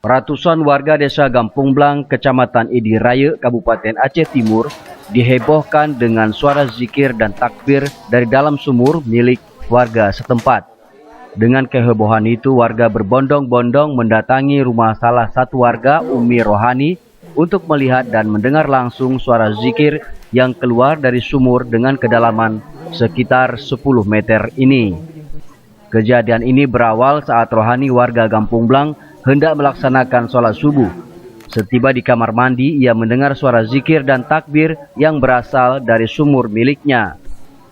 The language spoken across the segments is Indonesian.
Ratusan warga desa Gampung Blang, Kecamatan Idi Raya, Kabupaten Aceh Timur, dihebohkan dengan suara zikir dan takbir dari dalam sumur milik warga setempat. Dengan kehebohan itu, warga berbondong-bondong mendatangi rumah salah satu warga, Umi Rohani, untuk melihat dan mendengar langsung suara zikir yang keluar dari sumur dengan kedalaman sekitar 10 meter ini. Kejadian ini berawal saat Rohani warga Gampung Blang hendak melaksanakan sholat subuh. Setiba di kamar mandi, ia mendengar suara zikir dan takbir yang berasal dari sumur miliknya.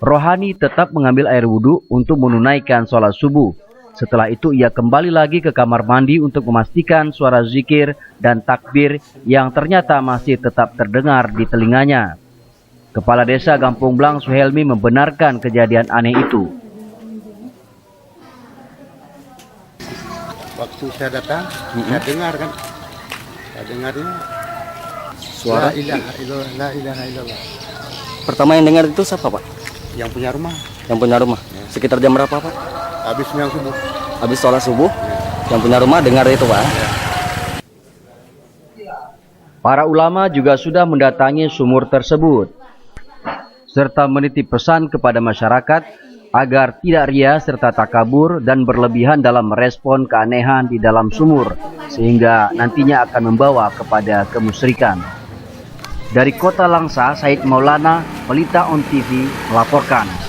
Rohani tetap mengambil air wudhu untuk menunaikan sholat subuh. Setelah itu ia kembali lagi ke kamar mandi untuk memastikan suara zikir dan takbir yang ternyata masih tetap terdengar di telinganya. Kepala Desa Gampung Blang Suhelmi membenarkan kejadian aneh itu. Waktu saya datang, saya dengar kan, saya dengarnya suara la ilaha illallah. pertama yang dengar itu siapa, Pak? Yang punya rumah. Yang punya rumah. Sekitar jam berapa, Pak? Habis sembahyang subuh. Habis sholat subuh, yang punya rumah dengar itu, Pak. Para ulama juga sudah mendatangi sumur tersebut, serta menitip pesan kepada masyarakat agar tidak ria serta takabur dan berlebihan dalam merespon keanehan di dalam sumur, sehingga nantinya akan membawa kepada kemusyrikan. Dari Kota Langsa, Said Maulana, Pelita On TV melaporkan.